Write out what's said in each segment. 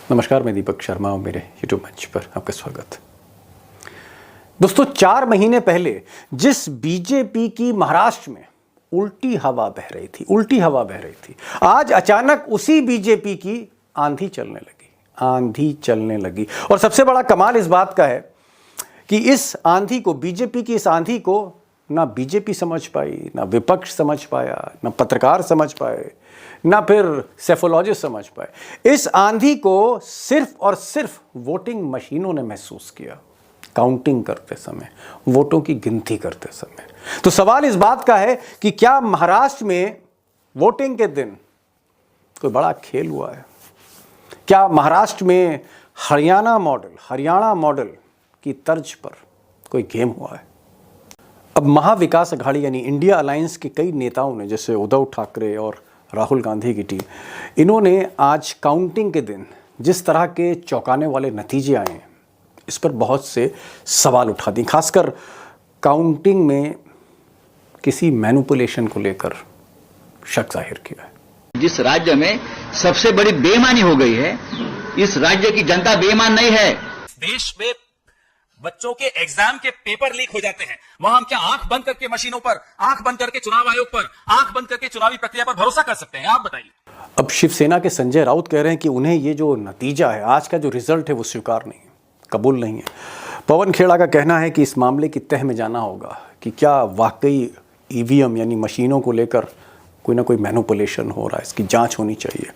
नमस्कार, मैं दीपक शर्मा और मेरे YouTube मंच पर आपका स्वागत। दोस्तों, 4 महीने पहले जिस बीजेपी की महाराष्ट्र में उल्टी हवा बह रही थी, आज अचानक उसी बीजेपी की आंधी चलने लगी। और सबसे बड़ा कमाल इस बात का है कि इस आंधी को, बीजेपी की इस आंधी को ना बीजेपी समझ पाई, ना विपक्ष समझ पाया, ना पत्रकार समझ पाए, ना फिर सेफोलॉजिस्ट समझ पाए। इस आंधी को सिर्फ और सिर्फ वोटिंग मशीनों ने महसूस किया, काउंटिंग करते समय, वोटों की गिनती करते समय। तो सवाल इस बात का है कि क्या महाराष्ट्र में वोटिंग के दिन कोई बड़ा खेल हुआ है? क्या महाराष्ट्र में हरियाणा मॉडल की तर्ज पर कोई गेम हुआ है? अब महाविकास अघाड़ी यानी इंडिया अलायंस के कई नेताओं ने, जैसे उद्धव ठाकरे और राहुल गांधी की टीम, इन्होंने आज काउंटिंग के दिन जिस तरह के चौंकाने वाले नतीजे आए हैं, इस पर बहुत से सवाल उठा दिए। खासकर काउंटिंग में किसी मैनिपुलेशन को लेकर शक जाहिर किया है। जिस राज्य में सबसे बड़ी बेईमानी हो गई है, इस राज्य की जनता बेईमान नहीं है। देश में बच्चों के एग्जाम के पेपर लीक हो जाते हैं, वहां हम क्या आंख बंद करके मशीनों पर, आंख बंद करके चुनाव आयोग पर, आंख बंद करके चुनावी प्रक्रिया पर भरोसा कर सकते हैं? आप बताइए। अब शिवसेना के संजय राउत कह रहे हैं कि उन्हें ये जो नतीजा है, आज का जो रिजल्ट है, वो स्वीकार नहीं है, कबूल नहीं है। पवन खेड़ा का कहना है कि इस मामले की तह में जाना होगा कि क्या वाकई ईवीएम यानी मशीनों को लेकर कोई ना कोई मैनिपुलेशन हो रहा है, इसकी जांच होनी चाहिए।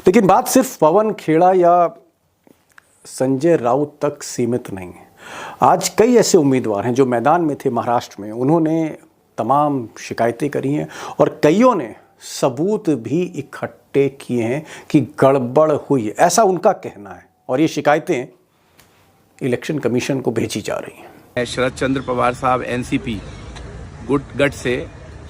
लेकिन बात सिर्फ पवन खेड़ा या संजय राउत तक सीमित नहीं है। आज कई ऐसे उम्मीदवार हैं जो मैदान में थे महाराष्ट्र में, उन्होंने तमाम शिकायतें करी हैं और कईयों ने सबूत भी इकट्ठे किए हैं कि गड़बड़ हुई है, ऐसा उनका कहना है। और ये शिकायतें इलेक्शन कमीशन को भेजी जा रही हैं। शरद चंद्र पवार साहब एनसीपी गठ से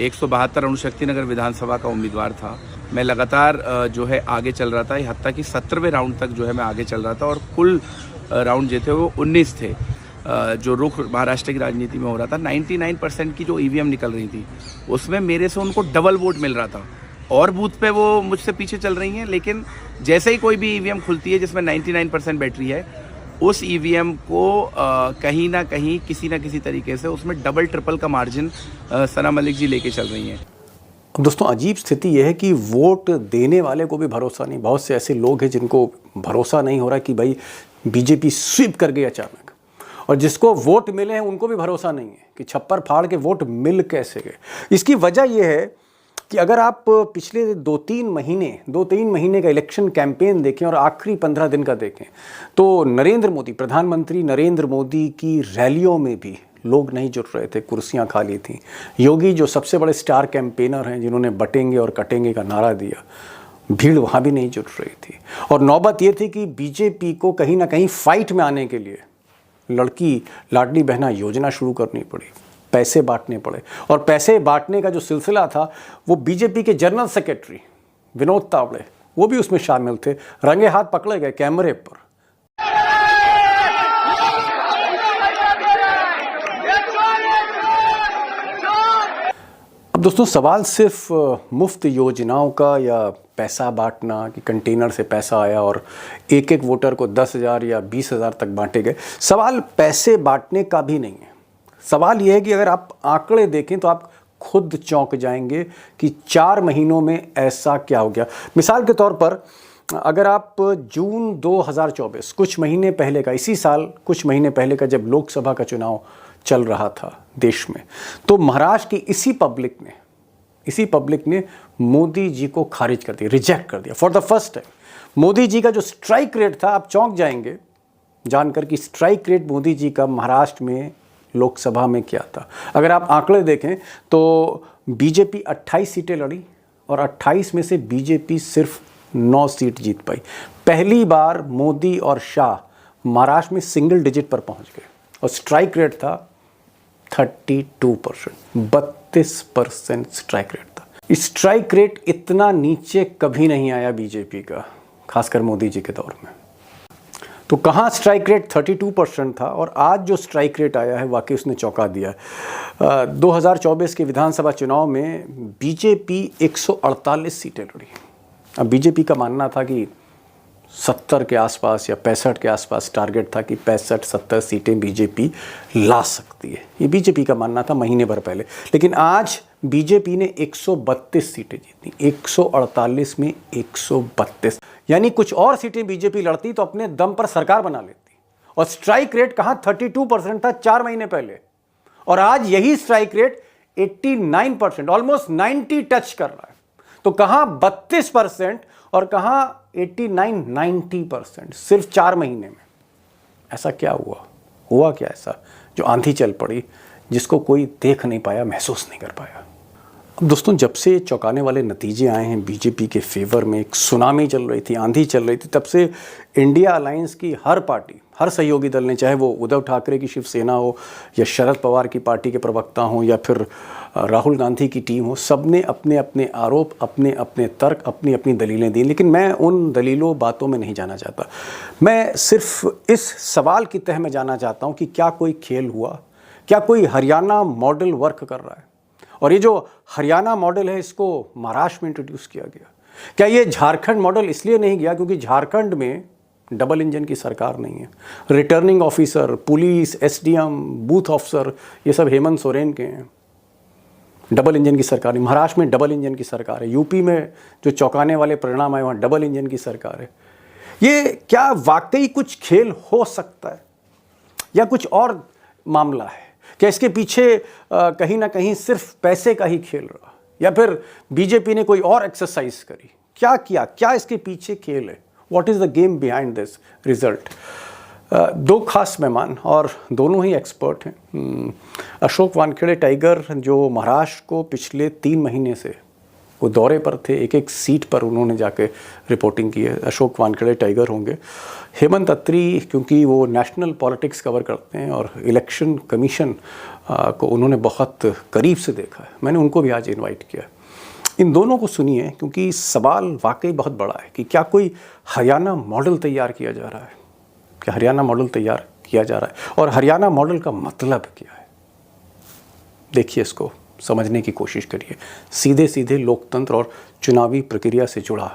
172 अणुशक्ति नगर विधानसभा का उम्मीदवार था। मैं लगातार जो है आगे चल रहा था, हत्ता कि 17वें राउंड तक जो है मैं आगे चल रहा था और कुल राउंड जो थे वो 19 थे। जो रुख महाराष्ट्र की राजनीति में हो रहा था, 99% की जो ईवीएम निकल रही थी उसमें मेरे से उनको डबल वोट मिल रहा था और बूथ पे वो मुझसे पीछे चल रही हैं। लेकिन जैसे ही कोई भी ईवीएम खुलती है जिसमें 99% बैटरी है, उस ईवीएम को कहीं ना कहीं किसी ना किसी तरीके से उसमें डबल ट्रिपल का मार्जिन सना मलिक जी लेके चल रही हैं। दोस्तों, अजीब स्थिति यह है कि वोट देने वाले को भी भरोसा नहीं। बहुत से ऐसे लोग हैं जिनको भरोसा नहीं हो रहा कि भाई बीजेपी स्वीप कर गई अचानक, और जिसको वोट मिले हैं उनको भी भरोसा नहीं है कि छप्पर फाड़ के वोट मिल कैसे गए। इसकी वजह यह है कि अगर आप पिछले 2-3 महीने का इलेक्शन कैंपेन देखें और आखिरी 15 दिन का देखें, तो प्रधानमंत्री नरेंद्र मोदी की रैलियों में भी लोग नहीं जुट रहे थे, कुर्सियां खाली थीं। योगी जो सबसे बड़े स्टार कैंपेनर हैं, जिन्होंने बटेंगे और कटेंगे का नारा दिया, भीड़ वहाँ भी नहीं जुट रही थी। और नौबत ये थी कि बीजेपी को कहीं ना कहीं फाइट में आने के लिए लड़की लाडली बहना योजना शुरू करनी पड़ी, पैसे बांटने पड़े। और पैसे बांटने का जो सिलसिला था, वो बीजेपी के जनरल सेक्रेटरी विनोद तावड़े, वो भी उसमें शामिल थे, रंगे हाथ पकड़े गए कैमरे पर। अब दोस्तों, सवाल सिर्फ मुफ्त योजनाओं का या पैसा बांटना कि कंटेनर से पैसा आया और एक एक वोटर को 10,000 या 20,000 तक बांटे गए, सवाल पैसे बांटने का भी नहीं है। सवाल यह है कि अगर आप आंकड़े देखें तो आप खुद चौंक जाएंगे कि 4 महीनों में ऐसा क्या हो गया। मिसाल के तौर पर अगर आप जून 2024 कुछ महीने पहले का, इसी साल कुछ महीने पहले का, जब लोकसभा का चुनाव चल रहा था देश में, तो महाराष्ट्र की इसी पब्लिक ने मोदी जी को खारिज कर दिया, रिजेक्ट कर दिया for the first time. Modi ji का जो स्ट्राइक रेट था, आप चौंक जाएंगे जानकर कि स्ट्राइक रेट मोदी जी का महाराष्ट्र में लोकसभा में क्या था। अगर आप आंकड़े देखें तो बीजेपी 28 सीटें लड़ी और 28 में से बीजेपी सिर्फ 9 सीट जीत पाई। पहली बार मोदी और शाह महाराष्ट्र में सिंगल डिजिट पर पहुंच गए और स्ट्राइक रेट था 32%, 32% स्ट्राइक रेट था। स्ट्राइक रेट इतना नीचे कभी नहीं आया बीजेपी का, खासकर मोदी जी के दौर में। तो कहाँ स्ट्राइक रेट 32% था और आज जो स्ट्राइक रेट आया है, वाकई उसने चौंका दिया। 2024 के विधानसभा चुनाव में बीजेपी 148 सीटें लड़ी। अब बीजेपी का मानना था कि 70 के आसपास या 65 के आसपास टारगेट था कि 65-70 सीटें बीजेपी ला सकती है, ये बीजेपी का मानना था महीने भर पहले। लेकिन आज बीजेपी ने 132 सीटें जीती, 148 में 132, यानी कुछ और सीटें बीजेपी लड़ती तो अपने दम पर सरकार बना लेती। और स्ट्राइक रेट कहाँ 32% था 4 महीने पहले, और आज यही स्ट्राइक रेट 89%, ऑलमोस्ट 90 टच कर रहा है। तो कहाँ 32% और कहाँ 89-90%, सिर्फ 4 महीने में। ऐसा क्या हुआ क्या ऐसा जो आंधी चल पड़ी जिसको कोई देख नहीं पाया, महसूस नहीं कर पाया। अब दोस्तों, जब से चौंकाने वाले नतीजे आए हैं बीजेपी के फेवर में, एक सुनामी चल रही थी, आंधी चल रही थी, तब से इंडिया अलायंस की हर पार्टी, हर सहयोगी दल ने, चाहे वो उद्धव ठाकरे की शिवसेना हो या शरद पवार की पार्टी के प्रवक्ता हों या फिर राहुल गांधी की टीम हो, सब ने अपने अपने आरोप, अपने अपने तर्क, अपनी अपनी दलीलें दी। लेकिन मैं उन दलीलों बातों में नहीं जाना चाहता। मैं सिर्फ इस सवाल की तह में जाना चाहता हूँ कि क्या कोई खेल हुआ, क्या कोई हरियाणा मॉडल वर्क कर रहा है? और ये जो हरियाणा मॉडल है, इसको महाराष्ट्र में इंट्रोड्यूस किया गया। क्या ये झारखंड मॉडल इसलिए नहीं गया क्योंकि झारखंड में डबल इंजन की सरकार नहीं है? Returning officer, police, SDM, booth officer, ये सब हेमंत सोरेन के हैं। डबल इंजन की सरकार नहीं। महाराष्ट्र में डबल इंजन की सरकार है। यूपी में जो चौंकाने वाले परिणाम आए वहाँ डबल इंजन की सरकार है। ये क्या वाकई कुछ खेल हो सकता है या कुछ और मामला है? क्या इसके पीछे कहीं ना कहीं सिर्फ पैसे का ही खेल रहा, या फिर बीजेपी ने कोई और एक्सरसाइज करी? क्या किया? क्या इसके पीछे खेल है? What is the game behind this result? दो खास मेहमान और दोनों ही एक्सपर्ट हैं। अशोक वानखेड़े टाइगर, जो महाराष्ट्र को पिछले 3 महीने से वो दौरे पर थे, एक एक सीट पर उन्होंने जाके रिपोर्टिंग की है, अशोक वानखेड़े टाइगर होंगे। हेमंत अत्री, क्योंकि वो नेशनल पॉलिटिक्स कवर करते हैं और इलेक्शन कमीशन को उन्होंने बहुत करीब से देखा है, मैंने उनको भी आज इनवाइट किया। इन दोनों को सुनिए, क्योंकि सवाल वाकई बहुत बड़ा है कि क्या कोई हरियाणा मॉडल तैयार किया जा रहा है? क्या हरियाणा मॉडल तैयार किया जा रहा है? और हरियाणा मॉडल का मतलब क्या है? देखिए, इसको समझने की कोशिश करिए। सीधे सीधे लोकतंत्र और चुनावी प्रक्रिया से जुड़ा